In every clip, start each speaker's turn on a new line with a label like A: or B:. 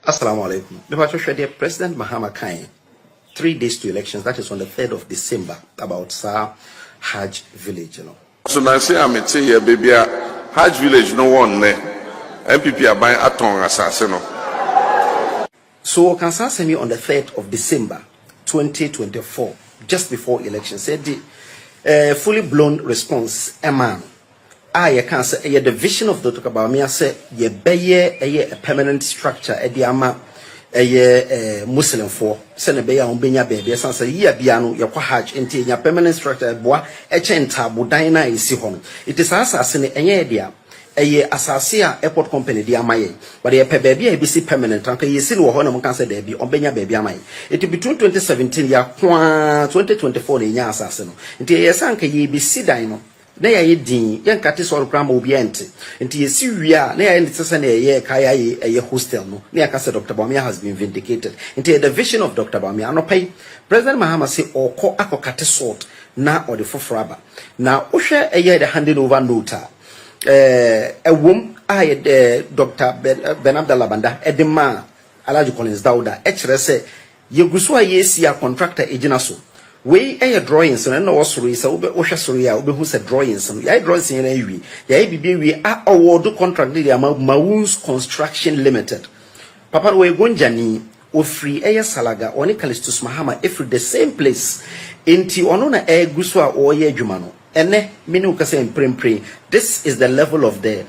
A: Assalamu alaikum. The President Mahama Kain, 3 days to elections, that is on the 3rd of December, about Hajj village,
B: So now say I'm here, baby, Hajj village no one ne. MPP are buying aton assassin.
A: So can say me on the 3rd of December 2024, just before election, said the fully blown response, man. I can say the vision of Dr. Bawumia say ye beye a permanent structure e di ama Muslim for send be ya ombenya baby san say ye bia no ye kwa Hajj enti nya permanent structure boa e chenta bodan na esi ho no it is asase ne enye dia asase a airport company di ama ye but ye pe baby e bi si permanent anka ye si no ho na mo kan say da bi ombenya baby ama ye it between 2017 ya kwa 2024 na nya asase no enti ye san ka ye bi si dan no na ya din yan kate so krama obi ente enti yesi wia na ya ntse na ye kaya ye hostel no na ya ka say Dr. Bawumia has been vindicated enti the vision of Dr. Bawumia no pay President Mahama say okọ akokate sort na or the fofraba na ohwe the handing over note wom Dr. Benabdallah Banda edema Alhaji Collins Dauda kire say yeguso ayesi a contractor ejina so we drawings and no sorry so we sorry we who said drawings and drawings in a we are award contract the Mawun's Construction Limited. Papa we gonjani o free salaga oni Calistus Mahama every the same place inti onona guswa o ye jumano ene minu ka say prem this is the level of the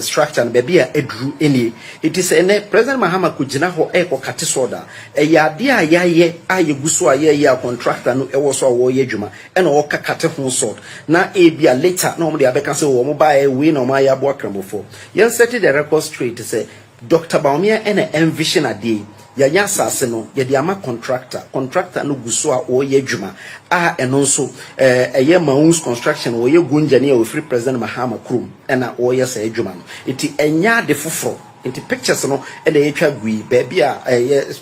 A: structure and baby edru any it is ene President Mahama kujina ho kate soda yade ayaye ayeguso aye contractor no so wo ye dwuma ene wo kakate ho sort na bia later no mo de abeka say wo mo buy we no ma ya bo akrambofo yen set the record straight say Dr. Bawumia ene envision ade ya asase no ye de ama contractor no guso a o ye dwuma eno so Mawun's Construction o ye gunjani o free President Mahama krum ena o ye say dwuma no iti enya de foforo inti pictures no e de yetwa gui baby a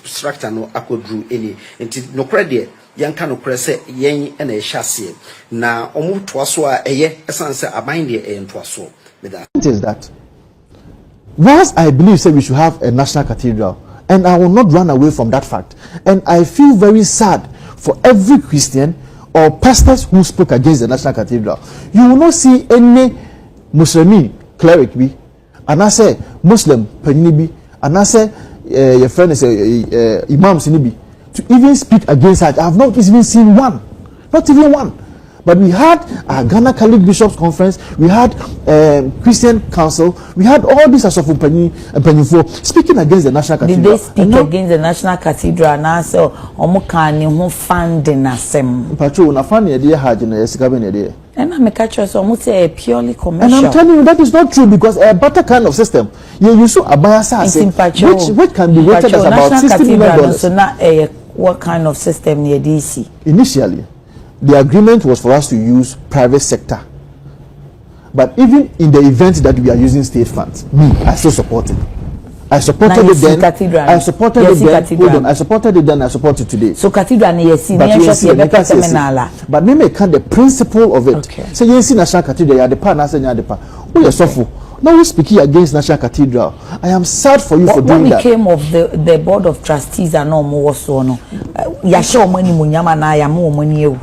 A: structure no akodru eni inti no krede yanka no krese yen ena e hyasie na omo toaso a esanse aban de entoaso me that
C: it is that once I believe say we should have a national cathedral, and I will not run away from that fact. And I feel very sad for every Christian or pastors who spoke against the National Cathedral. You will not see any Muslim cleric be, and I say Muslim penini be, and I say your friend is Imam Sinibi to even speak against that. I have not even seen one, not even one. But we had a Ghana Catholic Bishops Conference, we had Christian Council, we had all these as of speaking against the National Cathedral.
D: Did they speak against the National Cathedral now? So, Omukani who funding asem.
C: Patrol, na fund the Hajj in the Escabin.
D: And I'm a catcher, so almost a purely commercial.
C: And I'm telling you that is not true because a better kind of system. You should abaya which can be rated as about $60 million.
D: So now, what kind of system near DC?
C: Initially, the agreement was for us to use private sector. But even in the event that we are using state funds, I still support it. I supported it then. I supported it then. Hold on. I supported it then. I support it today.
D: So Cathedral yes,
C: but me can the principle of it.
D: Okay.
C: So you see National Cathedral, you the part, I say you the part. Oh, you're so now we're speaking against National Cathedral. I am sad for you for doing that. What
D: became of the board of trustees and no more so no?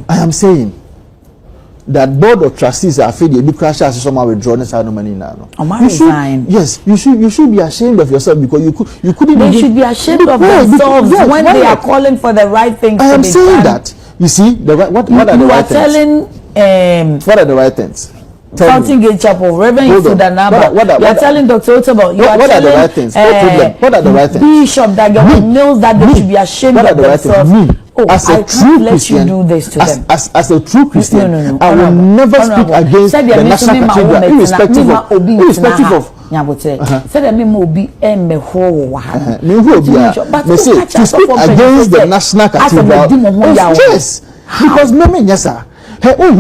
C: I am saying that board of trustees are afraid you crash as somehow withdraw this money now. Yes, you should be ashamed of yourself because you couldn't.
D: They should be ashamed of themselves when they are calling for the right things.
C: I am saying that. You see, what are the right things? What are the right things?
D: Fountain Gate Chapel, Reverend Sudanaba. You are telling Dr. Otabo.
C: What are the right things? What are the right things?
D: Bishop that knows that they should be ashamed of themselves.
C: As a true Christian,
D: you do this to them.
C: As a true Christian, no. I will never speak against the National Cathedral, irrespective of. Said me mobi emme ho wa ha. Me say to speak against the National Cathedral. Yes, because me nyasa. I would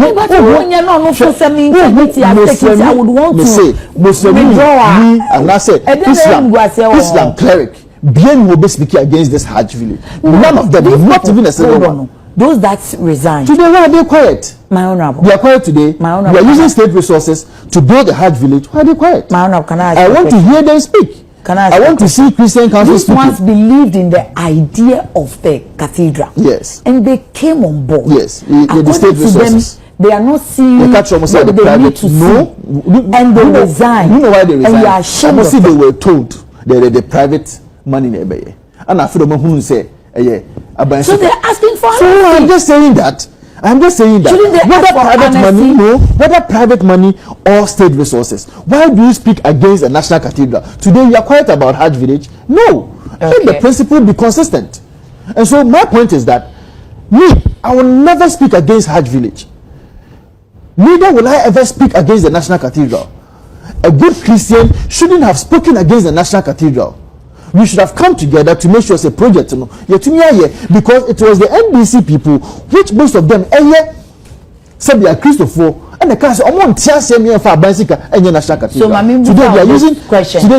C: want to say and I say Islam cleric bien will be speaking against this Hajj village. None of them, not even a single one.
D: Those that resign
C: today, why are they quiet?
D: My honorable,
C: they are quiet today.
D: My honorable,
C: we are using state resources to build a Hajj village. Why are they quiet?
D: My honorable, can I
C: want to hear them speak
D: Can I
C: want to see Christian councils.
D: These ones believed in the idea of the cathedral.
C: Yes.
D: And they came on board.
C: Yes. The state resources.
D: They are not seeing what they need to see. And they resign.
C: You know why they resign?
D: And you are ashamed of
C: them. They were told the private money in Ebeye. And I feel who say,
D: so they're asking for
C: So
D: honesty.
C: I'm just saying that. Whether private money or state resources, why do you speak against a national cathedral? Today you are quiet about Hajj village. No. Let the principle be consistent. And so my point is that I will never speak against Hajj village. Neither will I ever speak against the national cathedral. A good Christian shouldn't have spoken against the national cathedral. We should have come together to make sure it's a project, because it was the NDC people, which most of them said they are Christopher, and the class for bicycle and national cathedral.
D: So
C: today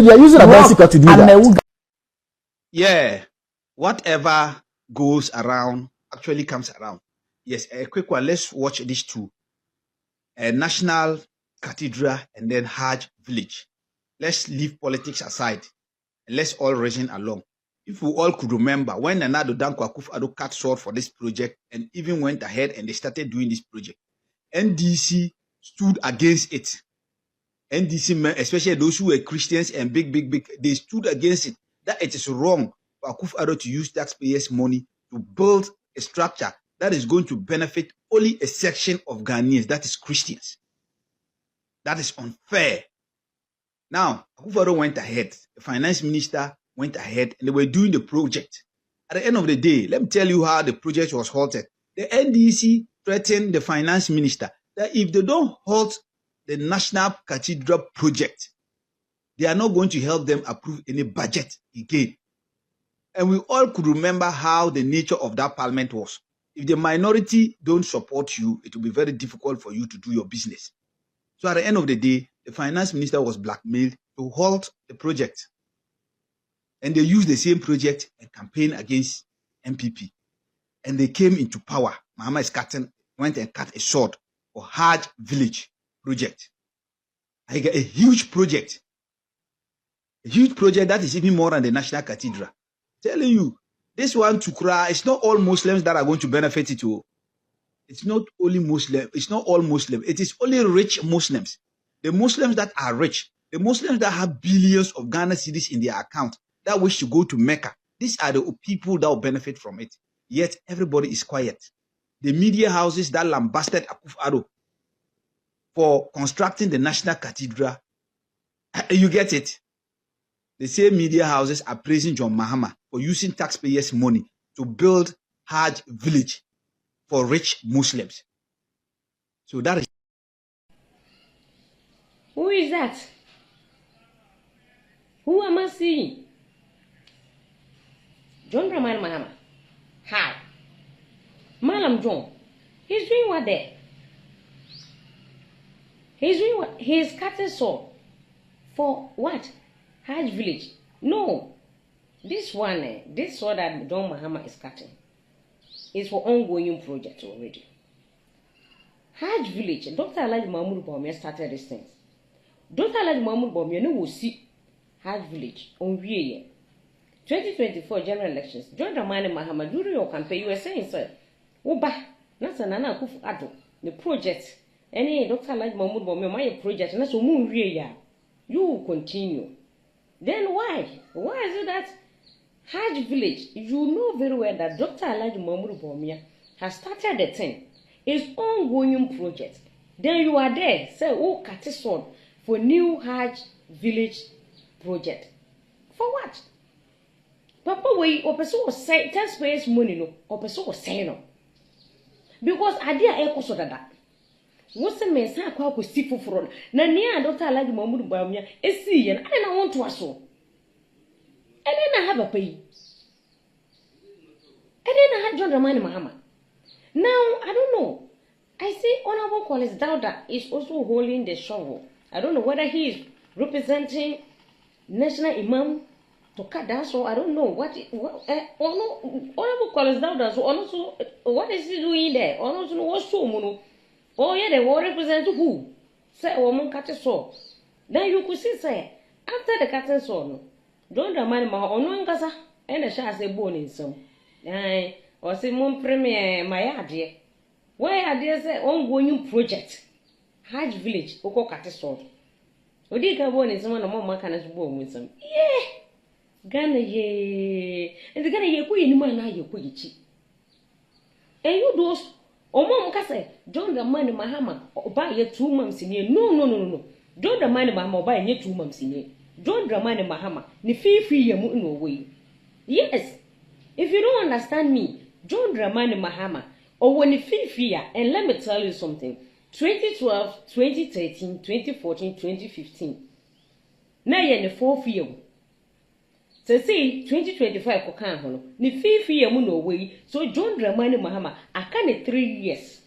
C: they are using a bicycle to do that.
E: Yeah, whatever goes around actually comes around. Yes, a quick one. Let's watch these two: a national cathedral and then Hajj village. Let's leave politics aside. Let's all reason along. If we all could remember when Nana Danko Akufo-Addo cut short for this project and even went ahead and they started doing this project, NDC stood against it. NDC men, especially those who were Christians and big, they stood against it. That it is wrong for Akufo-Addo to use taxpayers' money to build a structure that is going to benefit only a section of Ghanaians, that is Christians. That is unfair. Now, Akufo-Addo went ahead, the finance minister went ahead, and they were doing the project. At the end of the day, let me tell you how the project was halted. The NDC threatened the finance minister that if they don't halt the National Cathedral project, they are not going to help them approve any budget again. And we all could remember how the nature of that parliament was. If the minority don't support you, it will be very difficult for you to do your business. So at the end of the day, the finance minister was blackmailed to halt the project. And they used the same project and campaign against MPP. And they came into power. Mahama went and cut a sword for Hajj village project. I got a huge project. A huge project that is even more than the National Cathedral. Telling you, this one to cry, it's not all Muslims that are going to benefit it. It's not only Muslim, it's not all Muslim. It is only rich Muslims. The Muslims that are rich, the Muslims that have billions of Ghana cedis in their account, that wish to go to Mecca. These are the people that will benefit from it. Yet everybody is quiet. The media houses that lambasted Akufo-Addo for constructing the National Cathedral, you get it? The same media houses are praising John Mahama for using taxpayers' money to build Hajj village for rich Muslims. So that is.
F: Who is that? Who am I seeing? John Dramani Mahama. Hi. Malam John. He's doing what there? He's doing what? He's cutting saw. For what? Hajj village. No. This one, this saw that John Mahama is cutting is for ongoing project already. Hajj village. Dr. Alhaji Mahmoud Bawumia started these things. Dr. Alhaji Mahmoud Bawumia no will see Hajj village on 2024 general elections. John Dramani Mahama, during your campaign, you were saying, sir, Oba, Nasa Nana Akufo-Addo, the project, any Dr. Alhaji Mahmoud Bawumia, my project, and that's a moon you will continue. Then why? Why is it that Hajj village, you know very well that Dr. Alhaji Mahmoud Bawumia has started the thing. It's ongoing project. Then you are there, say, oh, cut it sword for new Hajj village project. For what? Papa, we or person was say taxpayers money no, or person was saying no. Because I did echo so that. What's the mess? I call with Sifu for na near Dr. Alhaji Mahmoud Bawumia is see, and I don't want to also. And then I have a pay. And then I had John Dramani Mahama. Now, I don't know. I see Honorable Collins Dauda is also holding the shovel. I don't know whether he is representing National Imam to cut that, so I don't know what Honorable Collins Dauda, so also what is he doing there? Also, what's so mono? Oh, yeah, they will represent who? Say, woman cut a saw. Then you could see, say, after the cutting saw, no. John Dramani Mahama ono nkasa e na sha ase bo ni nsam o se mon premier mayade why ade say ongoing project Hajj village oko Cathedral odi ka bo ni nsam na mo maka na bo mu nsam Ghana ye and Ghana ye ku yini ma na ye ku yichi and you those omo mkase John Dramani Mahama oba ye 2 months ni no John Dramani Mahama oba ye 2 months ni John Dramani Mahama ni fifi ye mu no way. Yes. If you don't understand me, John Dramani Mahama or when fifi ya, and let me tell you something. 2012, 2013, 2014, 2015. Na ye ne 4 year. So say 2025 ko kan ho no. Ni fifi ye mu no way. So John Dramani Mahama aka ne 3 years.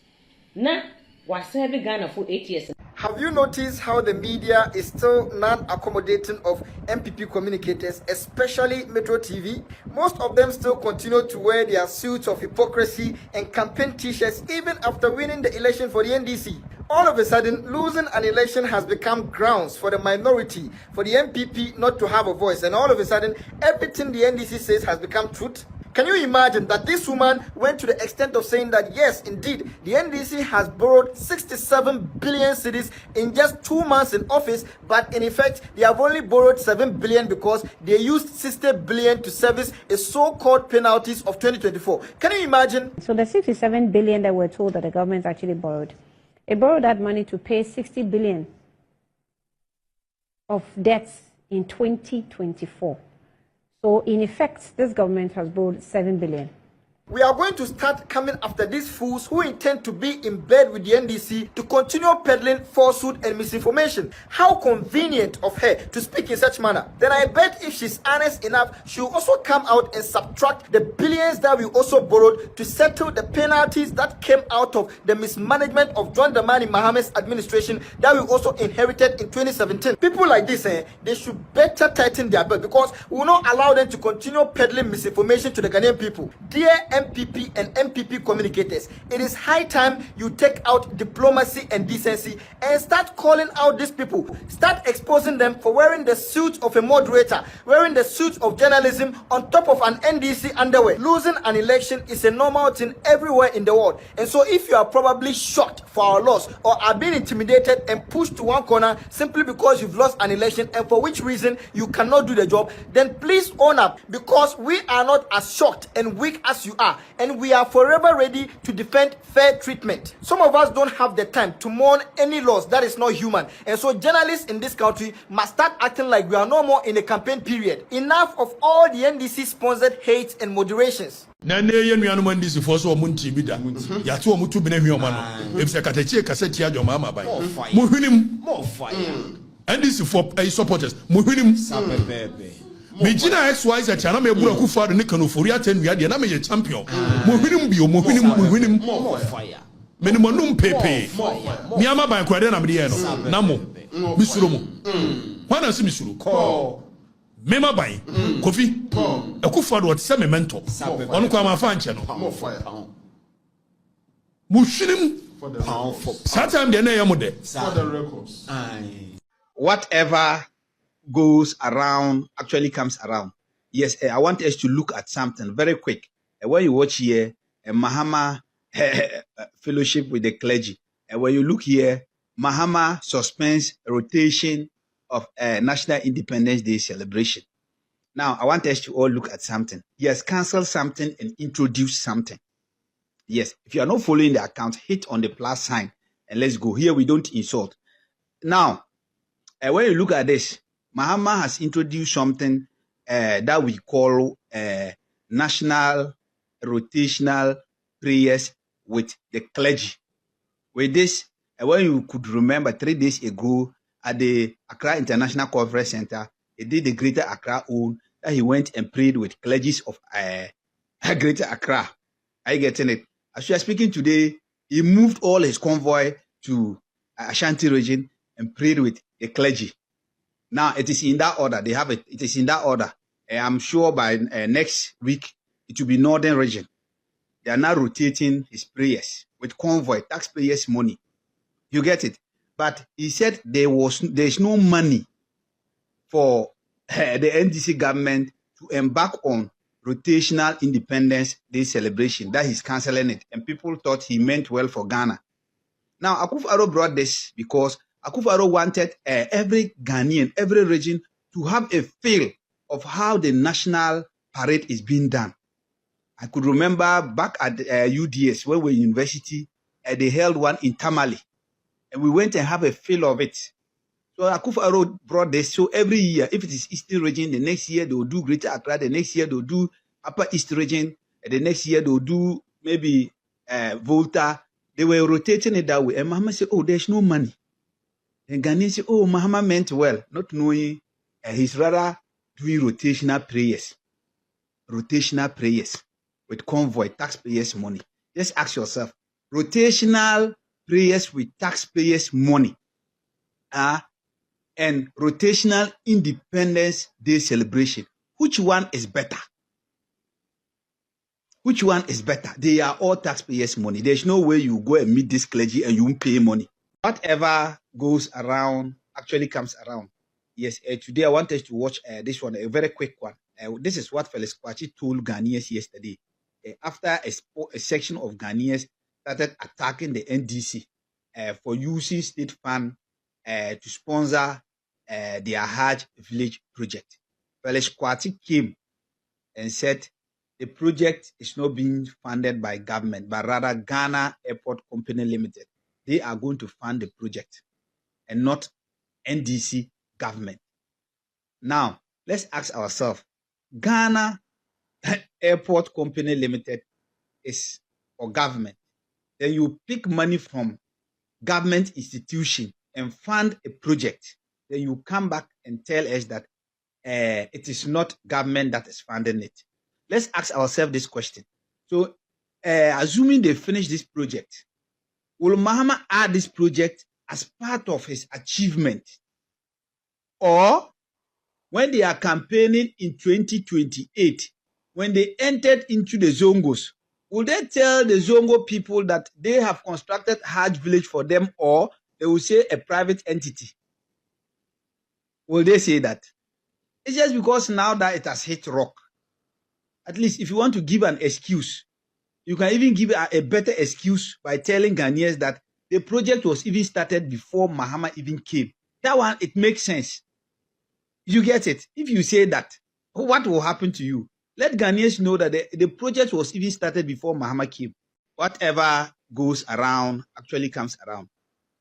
F: Na wa serve Ghana for 8 years.
G: Have you noticed how the media is still non-accommodating of MPP communicators, especially Metro TV? Most of them still continue to wear their suits of hypocrisy and campaign t-shirts even after winning the election for the NDC. All of a sudden, losing an election has become grounds for the minority, for the MPP not to have a voice, and all of a sudden, everything the NDC says has become truth. Can you imagine that this woman went to the extent of saying that yes, indeed, the NDC has borrowed 67 billion cedis in just 2 months in office, but in effect, they have only borrowed 7 billion because they used 60 billion to service a so-called penalties of 2024. Can you imagine?
H: So the 67 billion that we're told that the government actually borrowed, it borrowed that money to pay 60 billion of debts in 2024. So, in effect, this government has borrowed 7 billion.
G: We are going to start coming after these fools who intend to be in bed with the NDC to continue peddling falsehood and misinformation. How convenient of her to speak in such manner. Then I bet if she's honest enough, she'll also come out and subtract the billions that we also borrowed to settle the penalties that came out of the mismanagement of John Dramani Mahama's administration that we also inherited in 2017. People like this, they should better tighten their belt because we will not allow them to continue peddling misinformation to the Ghanaian people. Dear MPP and MPP communicators, it is high time you take out diplomacy and decency and start calling out these people. Start exposing them for wearing the suit of a moderator, wearing the suit of journalism on top of an NDC underwear. Losing an election is a normal thing everywhere in the world. And so if you are probably shocked for our loss or are being intimidated and pushed to one corner simply because you've lost an election and for which reason you cannot do the job, then please own up, because we are not as shocked and weak as you are. And we are forever ready to defend fair treatment. Some of us don't have the time to mourn any loss that is not human. And so journalists in this country must start acting like we are no more in a campaign period. Enough of all the NDC-sponsored hate and moderations.
I: Na ye nuanu mandisi for so munti bi da ya to mutu bi na hwe oma no efse katachie kaseti ajo mama bai mo hwinim mo fire NDC for supporters mo hwinim sabebebe me gina XYZ chana me bura kufa do ne kanofori atennua de na me ye champion mo hwinim bio mo hwinim mo fire me ni monum pepe mi ama ban kwade na me de no na mo misuro mo wana si misuro ko mema ban kofi ekufa do tse me mentor onu kwa ma fa nche no mo fire mo hwinim for the satam de na ye mo de for the records.
E: Whatever goes around actually comes around. Yes, I want us to look at something very quick. When you watch here, Mahama fellowship with the clergy. When you look here, Mahama suspends rotation of National Independence Day celebration. Now, I want us to all look at something. He has cancelled something and introduced something. Yes, if you are not following the account, hit on the plus sign and let's go. Here we don't insult. Now, when you look at this, Mahama has introduced something that we call national rotational prayers with the clergy. With this, when you could remember 3 days ago at the Accra International Conference Center, he did the Greater Accra own that he went and prayed with clergies of Greater Accra. Are you getting it? As we are speaking today, he moved all his convoy to Ashanti region and prayed with the clergy. Now, it is in that order. They have it. It is in that order. I'm sure by next week, it will be Northern region. They are now rotating his prayers with convoy, taxpayers' money. You get it? But he said there's no money for the NDC government to embark on rotational Independence Day celebration, that he's cancelling it. And people thought he meant well for Ghana. Now, Akufo-Addo brought this because Akufo-Addo wanted every Ghanaian, every region to have a feel of how the national parade is being done. I could remember back at UDS, when we were in university, they held one in Tamale. And we went and have a feel of it. So Akufo-Addo brought this. So every year, if it is Eastern region, the next year they will do Greater Accra, the next year they will do Upper East region, and the next year they will do maybe Volta. They were rotating it that way. And Mahama said, oh, there's no money. And Ghanaians said, oh, Mahama meant well, not knowing he's rather doing rotational prayers. Rotational prayers with convoy, taxpayers' money. Just ask yourself, rotational prayers with taxpayers' money and rotational Independence Day celebration. Which one is better? Which one is better? They are all taxpayers' money. There's no way you go and meet this clergy and you won't pay money. Whatever goes around actually comes around. Yes, today I want us to watch this one, a very quick one. This is what Felix Kwachi told Ghanaians yesterday. After a section of Ghanaians started attacking the NDC for using state fund to sponsor their Hajj village project. Felix Kwachi came and said the project is not being funded by government, but rather Ghana Airport Company Limited. They are going to fund the project and not NDC government. Now, let's ask ourselves, Ghana Airport Company Limited is for government. Then you pick money from government institution and fund a project. Then you come back and tell us that it is not government that is funding it. Let's ask ourselves this question. So, assuming they finish this project, will Mahama add this project as part of his achievement? Or when they are campaigning in 2028, when they entered into the Zongos, will they tell the Zongo people that they have constructed Hajj village for them, or they will say a private entity? Will they say that? It's just because now that it has hit rock. At least if you want to give an excuse, you can even give a better excuse by telling Ghanaians that the project was even started before Mahama even came. That one, it makes sense. You get it? If you say that, what will happen to you? Let Ghanaians know that the project was even started before Mahama came. Whatever goes around actually comes around.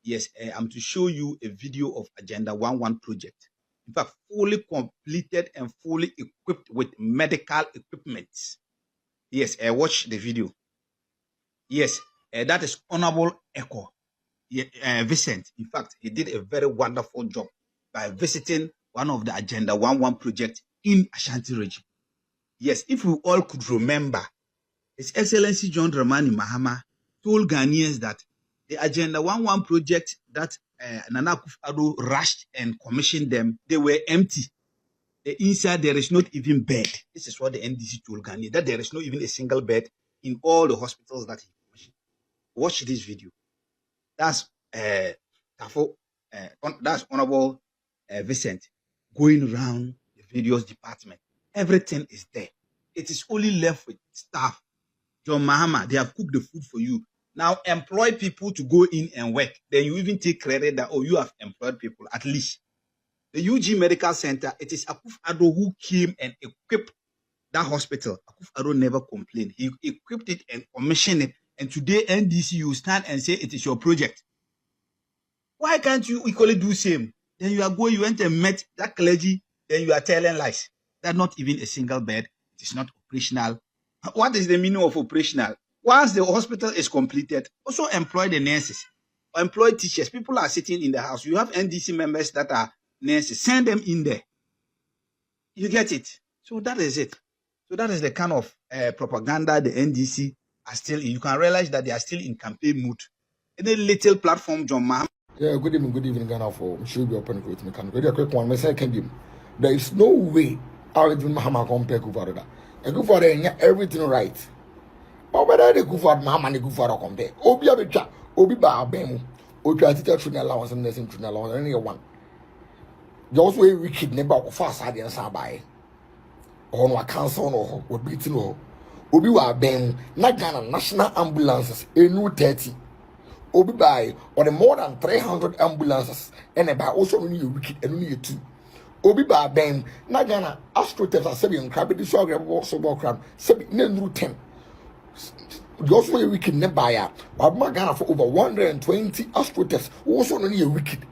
E: Yes, I'm to show you a video of Agenda 11 project. In fact, fully completed and fully equipped with medical equipment. Yes, watch the video. Yes, that is Honorable Echo Vincent. In fact, he did a very wonderful job by visiting one of the Agenda 11 projects in Ashanti region. Yes, if we all could remember, His Excellency John Dramani Mahama told Ghanaians that the Agenda 11 project that Nana Akufo-Addo rushed and commissioned them, they were empty. The inside, there is not even bed. This is what the NDC told Ghanaians, that there is not even a single bed in all the hospitals that he commissioned. Watch this video. That's that's Honorable Vincent going around the videos department. Everything is there. It is only left with staff. John Mahama, they have cooked the food for you. Now employ people to go in and work. Then you even take credit that, oh, you have employed people at least. The UG Medical Center, it is Akufo-Addo who came and equipped that hospital. Akufo-Addo never complained. He equipped it and commissioned it. And today, NDC, you stand and say it is your project. Why can't you equally do same? Then you are going, you went and met that clergy, then you are telling lies. That not even a single bed. It is not operational. What is the meaning of operational? Once the hospital is completed, also employ the nurses, employ teachers. People are sitting in the house. You have NDC members that are nurses. Send them in there. You get it? So that is it. So that is the kind of propaganda the NDC are still in. You can realize that they are still in campaign mood. Any little platform, John Mahama.
J: Yeah, good evening, Ghana. For should be open with me. Can very quick one. My second game. There is no way I will Mahama compare Kufaroda. And Kufaroda everything right. But whether they Kufar Mahama and Kufaroda compare, Obi Abicha, Obi Ba Bemu, Obi Atita Trina allowance and Nessim Trina allowance, any one. just way wicked neighbor of fast side and sabai. On wa council no or beating no. Obi wa ben na Ghana national ambulances enu 30. Obi by or the more than 300 ambulances and about also only wicked and only 2. Obi ba ben na Ghana astroturfs are sebi nkra be the so grab so ball crowd sebi nenu 10. Just way wicked never ya. Wabma Ghana for over 120 astroturfs also only a wicked.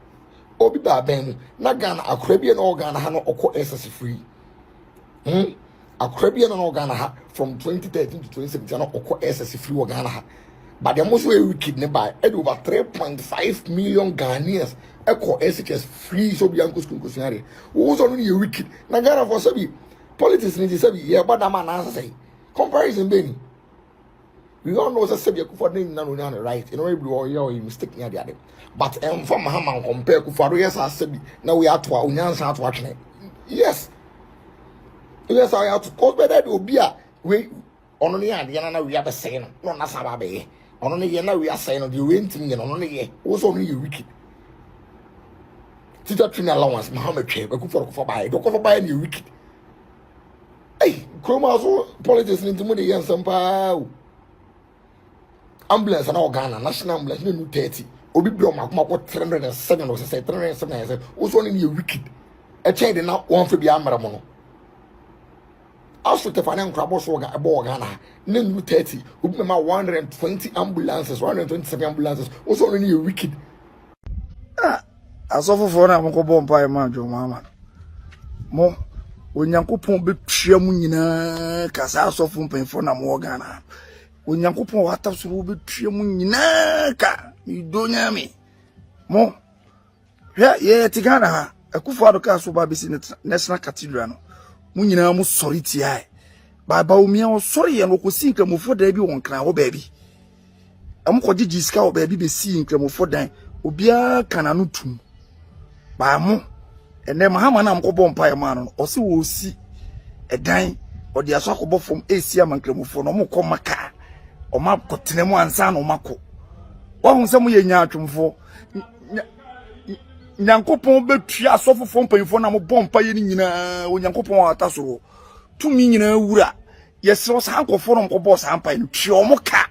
J: Obi ba ben na Ghana Caribbean organ ha no oko SS free. A Caribbean organ ha from 2013 to 2017 no oko SS free organ ha. But the most way wicked never over 3.5 million Ghanaians eko SHS free so bi anko school kusinare. Also only a wicked. Na Ghana for sabi politics need sabi yeah but that man answer say comparison Benny. We all know that Sabia Kufa name right. You know, you mistake near the other. But from Mahama compare Kufa, yes, I said, now we are to our Unyan's watching it. Yes. Yes, I have to cause better to be a way only at the end we are the same. No, not Sababe. Only now we are saying the winting and only also only you wicked. Teacher training allowance, Mahama chair, but Kufa buy, don't cover by any wicked. Hey, Chromaso politics into money and some power. Ambulance and organ, national ambulance, no 30. Obi Bloma, 307 or say 307. Also only you wicked. A chain now one for the Amaramono. Also, the financial crabos organ, a borgana, no 30. Obi 120 ambulances, 127 ambulances. Also only you wicked.
K: As of for now, Uncle Bompire Manjo, Mama. Mo, when Yankupon be Chiamunina, Casaso Pumping for Namorgana. When Yankupon Waters will be Chiamunina, you don't hear me. Mo, yeah, Tigana, a Kufado Castle Babis in the National Cathedral. Munina was sorry, T.I. By Bawumia was sorry and would see them for debut on Crow baby. I'm quite Giscow baby be seeing them for them, Ubia Cananutum. By mo, and then Mahama and Uncle Bompire man, also will see a dime or the Asako from ACM and Clemo no more come Maca or Map Cotinemo and San or Mako. One some way in for Yankopon betria sofo fom panfo na mo bompa ye nyina o Yankopon ataso to mi nyina wura yesre sa ankofo no ko san pan no twi omo ka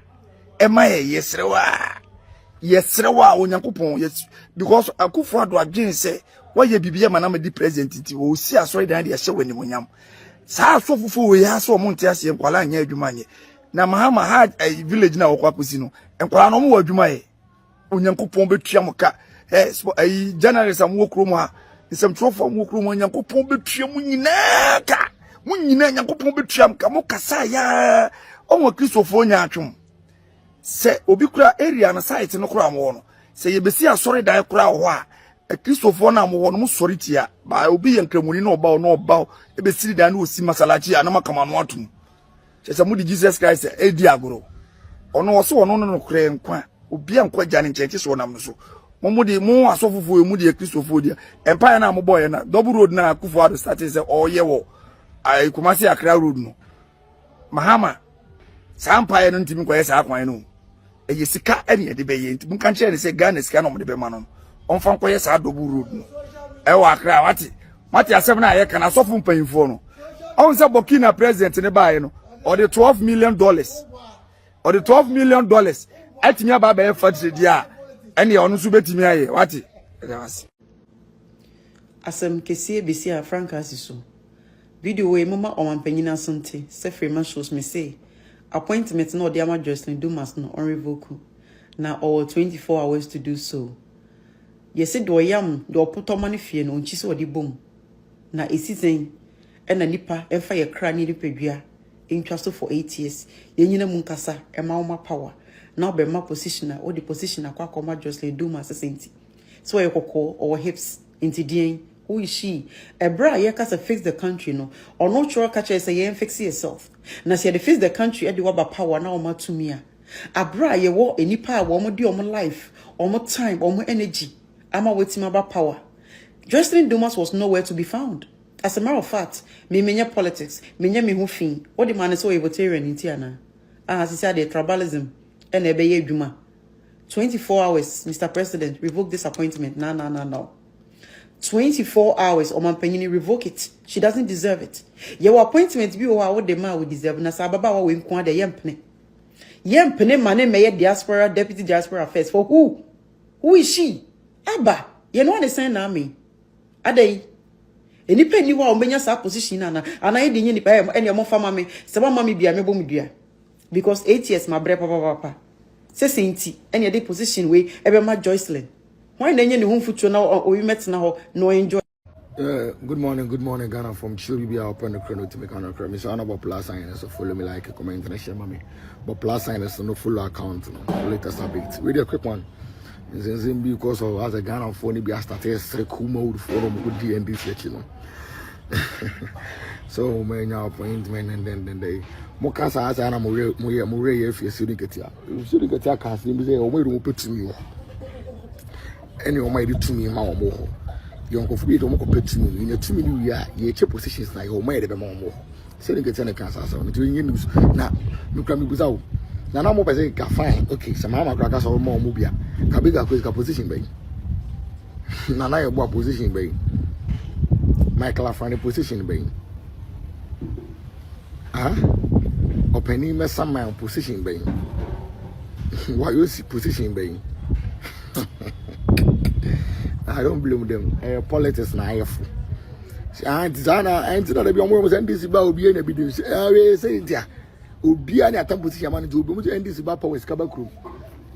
K: e ma yesre wa o Yankopon yes because akufo ado agin se wa ye bibia ma na ma di president ti o si asori dan de ye hye wani monyam sa sofo we ya so mo ntia se nkwala anya adwuma nye na Mahama Hajj village na wokwa posi no nkwala no mo wa adwuma ye o Yankopon betria mo ka journalist am wokromo ha nsem trofo am wokromo Nyankopon betwia mu nyina ka mu nyina Nyankopon betwia ka mo kasa ya onwo Kristofo nya atwom se obi kura area na site no kura mo no se yebesi asori dan kura ho a Kristofo na mo no sori tia ba obi yankramuni na oba ebesiri dan no osi masalachi ana makama no atum se mu di Jesus Christ edi agoro ono wo so ono no kura nkwa obi ankwa gya ne nkyekye so nam so Momudi mo asofofo emudi Kristofo dia empire na mo boy na double road na Kufuado started say oye wo ai Kumasi Accra road no Mahama sa empire no ntimi koye sa akwan no eye sika ene de be ye ntimi kan kire ne say Ghana sika no mo de be ma no onfa koye sa double road no e wa Accra wati asem na ye kana asofo mpanyimfo no on say Burkina president ne bae no or the $12 million or the $12 million atimi aba be factory dia ene onu so betimi aye wati
L: asem kesie besi a Francis so video we mama omanpanyina asante sefrema shows me say appointment no de Jocelyn Dumas no on revoke na all 24 hours to do so yesi do yam do potomane fie no nchi se odi bom na esisen ena nipa emfa ye kra ni nipadua entwa so for 8 years yenyina munkasa ema oma power now be my positioner or the positioner kwa Jocelyn Dumas senti so ye kokko or hips into dien who is she a bra ye kasa fix the country no or no sure catch say ye fix yourself na say the fix the country e de waba power na o ma tumia a bra ye wo enipa wo mo di o mo life o mo time o mo energy ama wetima ba power Jocelyn Dumas was nowhere to be found. As a matter of fact me menya politics menya me hu fin what the man is so libertarian in tiana as he said the tribalism and ebeye adwuma 24 hours Mr. President revoke this appointment no 24 hours or man penny revoke it. She doesn't deserve it. Your appointment be what the man would deserve. Na sababa we nkwade yempene. Yempene mane meye diaspora deputy diaspora affairs for who? Who is she? Abba, you know what they say na me. Adai. Eni penny wa ombenya sa position na ana edi nyi nipa eni mo fama me. Se ba mama bia me bom dua. Because 8 years my bre papa. Se senti eni dey position we ebe ma Joycelyn. Why nenye ni humfucho na o we met na ho no enjoy.
J: Good morning, Ghana from Churibia upon the chrono to make an account. So about plus sign so follow me like a comment and share mommy. But plus sign is no full account, no latest update. Really a quick one. Because of as a Ghana phone be started cool mode for good DND, you know. So my appointment and then they Mokasa as an Mure if you shouldn't get here. You shouldn't get your cast, you say, oh, wait, we'll put to you. And you might do to me, my more. You don't forget to compare to me in your 2 million year, your positions like your maid at more. So you get any cancer. So between you now, you can be out. Now, I'm over saying, fine, okay, some Mahama crackers or more mobile. Kabiga quick position, baby. Now, I have position, baby. Michael, I find a position, baby. Opening me some my position, baby. Why you see position, baby? I don't blame them. Politics na ayefo. Zana enti na be omo mo NDC ba obi na bi dem say dia. Obi ani atam position man do obi mo NDC ba power skaba krum.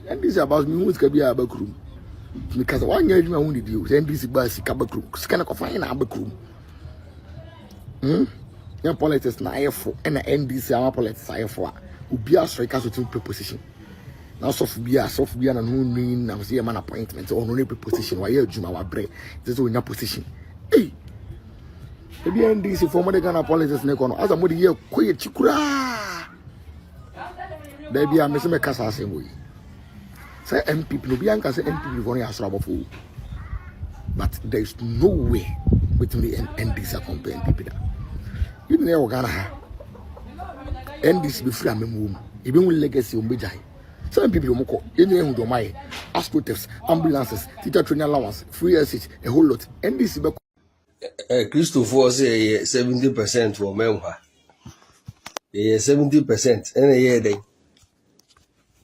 J: NDC about me who ska bi aba krum. Because one year you need you NDC ba skaba krum. Ska na ko fa na aba krum. Ya politics na ayefo na NDC ama politics ayefo. Obi asori ka so team position. Now Sophia na no mean na see man appointment or no position why you juma wa bre this is your position hey the NDC for more Ghana politics na kono as amodi ye koye chikura there be a me kasa asem we say MPP no be anka say MPP for ya srabofo but there is no way between the NDC compare MPP da you know Ghana NDC be free amemu even with legacy o mbejai. Some people who do my astroturfs, ambulances, teacher training allowance, free SH, a whole lot. And this is
M: Christopher say 70% for Mahama. 70% in a year day.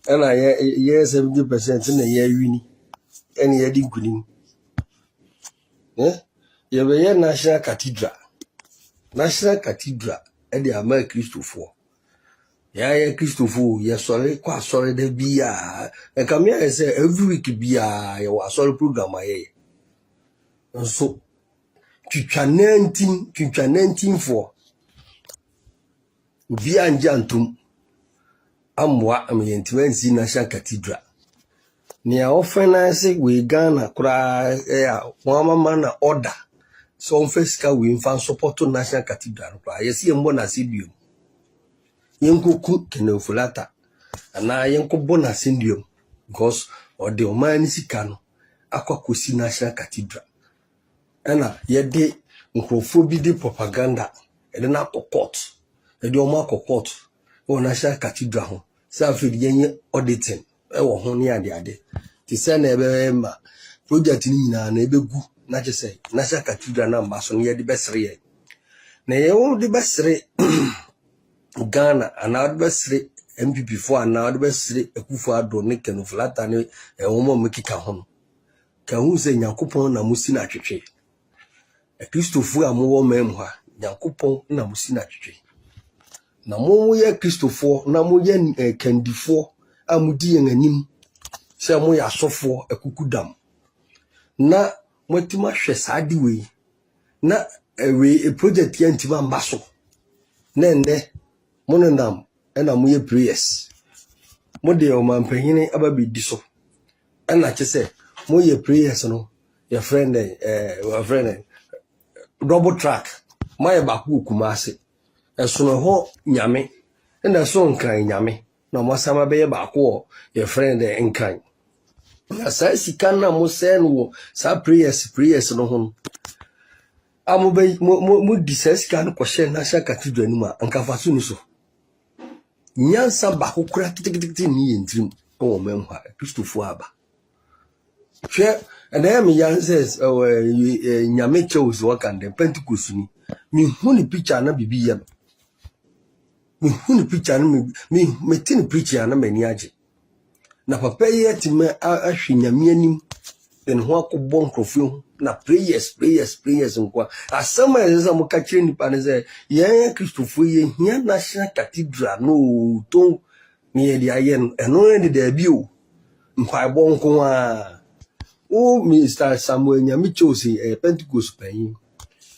M: And I hear 70% in a year uni. And year didn't. You have a National Cathedral. National Cathedral at the American Christopher. Yeah, Christopher, yeah, sorry, quite sorry, there be and come here and say every week be you are sorry program, and so, Chicha 19 for be and Jantum. I'm intimacy National Cathedral. Near often I say we Ghana cry, one man order. So on first we found support to National Cathedral. I see a bona sibium. Yenko ku kenefulata ana yenko bona syndium because or the omani sikano akwa kosi National Cathedral ana yede nkrofo bi di propaganda ede na court ede o ma court o National Cathedral ho sa afedi yenye auditing e wo ho ne ade ti se na ebe ma project ni nyina na ebegu na chese National Cathedral na mbaso ne yede besere na ye wo de besere Ghana and adversary MPP for an adversary Akufo-Addo ne kenuflata ne womo mekika ho ka hu se Nyankopon na musi na twetwe Christopher amowo mem ha Nyankopon na musi na twetwe na mo ye Christopher na mo ye kandifo amudi yen anim se mo ya sofo akukudam na motima hwe saadi we na we project yantima mbaso na nne monendam ena moye prayers mode o mampanyine ababe diso ena chese moye prayers no your friend double track my baku kumase esono ho nyame ena so nkan nyame na mosama be baku your friend nkan na sai sikan na mo se no sa prayers no ho amobe mo discuss kan ko share National Cathedral ni ma anka so ni so nyansa bako kura kitikiti ni yentrim o memha Christopher aba hwe And I am young says, oh, Nyame chose work and the Pentecost me who the preacher na bibi ya me who the preacher na me tin preacher na mani age na papa ye ti me ahwe Nyame anim den ho akobon krofo na prayers nkwa asama yeza mo ka kire nipa ne say ye Christopher ye hia National Cathedral no to me ye dia ye eno ne de bi o mpa bon ko a o Mr. Samuel Nyame chose Pentecost payin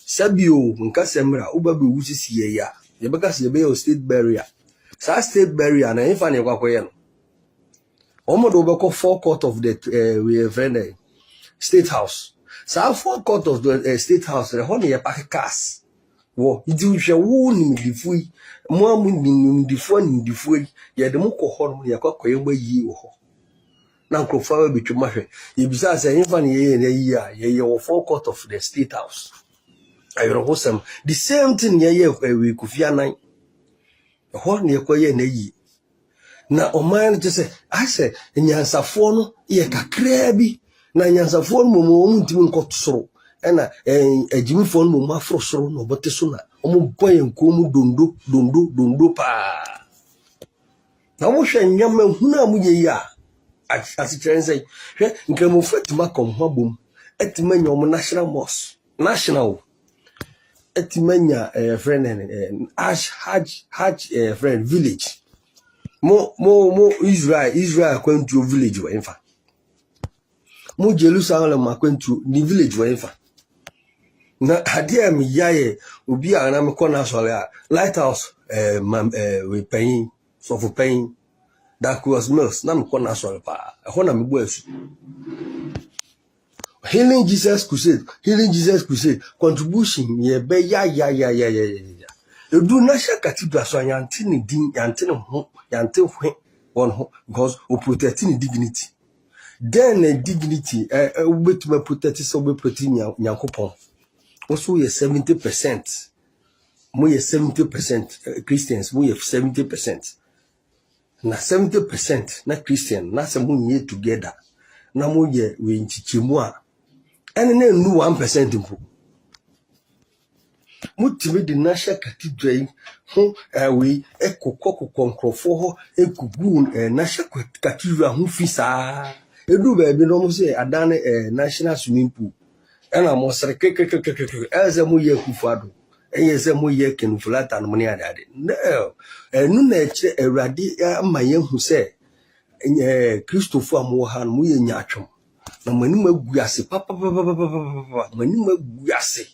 M: sabio nka semra ubabe wusisi ye ya ye beka se be state burial sa state burial na ifa ne kwakoye no omodo be ko forecourt of the we friend State House. So forecourt of the State House, the honey a pack cars. Wo, it is a wound in the fui, more in the phone in the fui, yet the moko horn, ya cocoa ye ho. Now, Crofa be too much. If besides an infant year, ye forecourt of the State House. I will host them. The same thing ye we could fear nine. A horn ye coye ye. Na o man just say, I say, in Yansafono, ye cacrebi. Na nyansafo no mo ntimi nkotoro na ejimi fo no mo afro soro no bote so na omo boye nkomu dondo pa na mo hwe nyama huna mu ye ya asikyerɛ nsɛ hwɛ nkamo fatima kom ho bom etimanya omo national mosque national etimanya friend Hajj friend village mo Israel kwantu village wa infa mo Jerusalem akwantu ni village wa infa na hadia mi yaye obi a na me kona sole a lighthouse we paying so for paying that was mills na me kona sole pa ho na me bo asu healing Jesus crusade contribution ye be ya edu National Cathedral so yante ni din yante ho one ho because o protect ni dignity then dignity we to protect so we protect Nyankopon also ye 70% mo ye 70% Christians mo ye 70% na 70% na Christian na se mo ye together na mo ye we nchichemu a ene na nu 1% mpo mutime the National Cathedral ho we ekokoko nkrofo ho ekugu National Cathedral ho fisa edu ba bi no mo se adane national swimming pool ena mo sere kekekekeke eze mo ye kufado eze mo ye kenuflata no ne adade no enu na eche Awurade amaye hu se Christopher mo han mo ye nyatwom na mani maguase papa mani maguase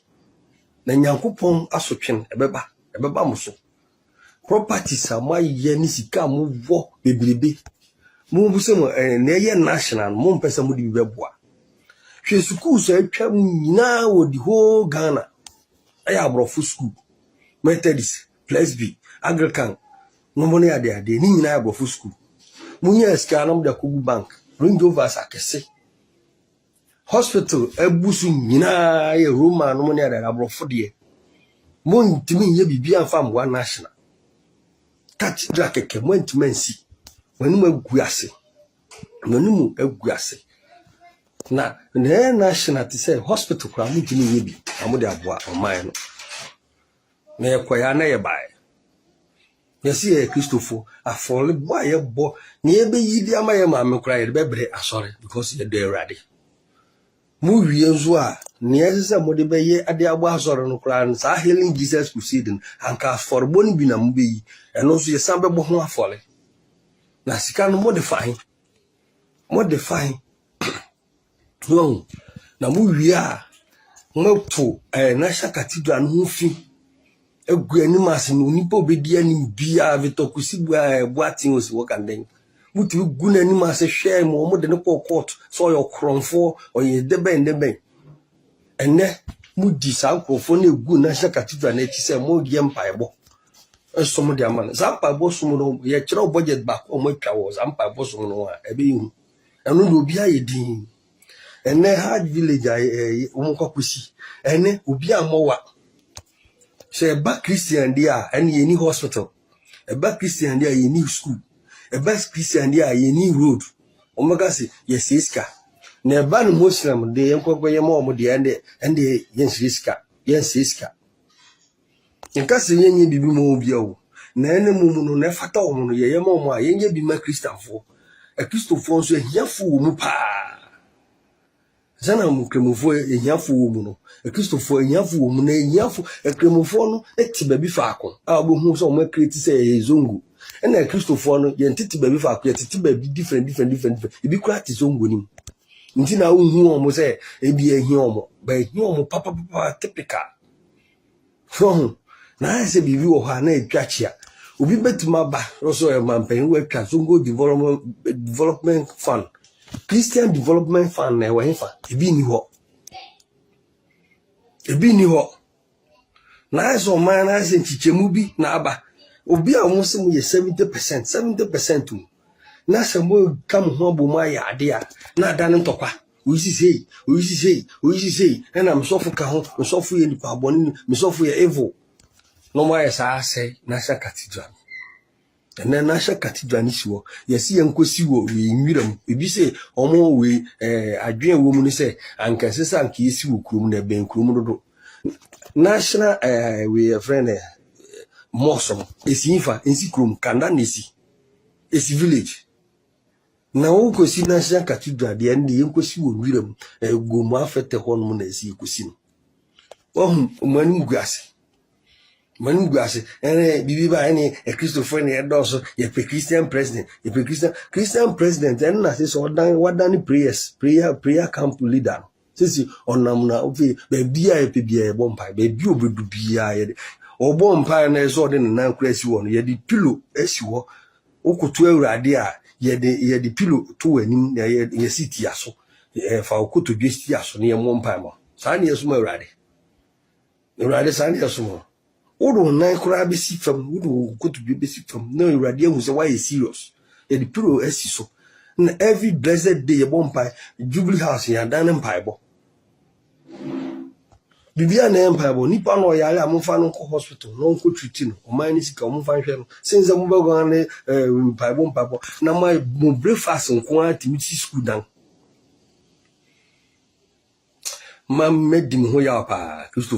M: na Nyankopon asotwen ebeba mo so properties amaye ni sika mo wo bebrebe mo buse mo na ye national mo mpesa mo di beboa hwe school so atwa nyina wo di ho Ghana aya abrofo school Methodist Presby Anglican no mo ne ade ni nyina abrofo school mo nya sika na mo da kogu bank Range Rovers akese hospital ebusu nyina ye Roma no mo ne ade abrofo de mo ntimi ye bibia amfa mo national Cathedral keke mo ntimi ansi wanu aguase na national ti say hospital kwa mu timi ye bi amude aboa oman no na yekoya na ye bae yesi ye Christopher afole boy ye bo na ye be yidi amaye ma me kra ye be bre asore because ye do Awurade mu wie nzo a na ye se mo de be ye ade agbo asore no kra sa healing Jesus crusade anka for boni bi na mu be yi eno so ye san be bo ho afole na sika no modify no na mu wi a moto National Cathedral no fi egu animas no nipa obedi ani bia vetokusi boatin osi wakanden muti gu na animas hwe mo de ne court so your kronfo oye deben ene mudi sa krofo na egu National Cathedral na chi se mo die mpaebo esom de amana za mpaebo som no ye kire budget back o mo atwa wo za mpaebo som no a ebe hu eno no obi aye din ene Hajj village umukwakusi ene obi amowa se ba Christian dia ene yeni hospital ba Christian dia yeni school ba Christian dia yeni road omagasi ye siska na ba no Muslim de yenkoko yema mo de ende yensiska nka se yenye bibi mo bia o na ene mumu no na fata o no yeyema mo a yenye bi ma Christianfo Christofo nso ehiafo wo mu pa sana mu kremofo ehiafo wo mu no Christofo ehiafo wo mu na ehiafo kremofo no eti ba bi faako a obo so mo create say zongo ena Christofo no yentiti ba bi faako yentiti ba bi different ibi kura ti zongo nim nti na wo hu o mo say ebi ehi o mo ba ehi o mo papa typical so na ese bibi wo ha na etwachia obi betima ba so e mampen we twa zongo development fund Christian development fund na we fa ebi ni ho na so man na ese chichemu bi na aba obi a mo se mo ye 70% na se mo kam ho bo ma ya ade a na da ne ntokwa oyisi sei na msofu ka ho msofu ye nipa aboni msofu ye evil no mo esa say National Cathedral and then National Cathedral ni siwo yesi yenkosi wo we nwiram ebi say omo we adwen wo mu ni say anka sesa anka yesi wo kurom na ben kurom do National we friend mosom esinfa ensi kurom kanda nesi esi village na wo kosi National Cathedral de ende yenkosi wo nwiram go mu afete ho no na esi kosi no wo manu guase bibi ba ene Christopher ne edoso ye Christian president Christian president en na say so wadan prayer camp leader sisi onam na ofi be bia e pe bia e bompa be bi obedu bia ye obo mpa na so de na kura si wo no ye di pillow esi wo okoto awurade a ye di pillow to anim na ye siti aso fa okoto dwe siti aso ne ye mompa mo sa ne yeso ma awurade sa ne yeso mo odo nan kura be si fam odo okoto dwe be si fam na awurade hu se why is serious ye di pillow esi so na every blessed day ye bompa Jubilee House ya dan mpa ebo bibia na empire bo nipa no yale amfa no ko hospital no ko treat no o man ni sika o mfa hwe no since mo be go na empire bo na my breakfast nko atimiti school dan mam medim ho ya pa Christopher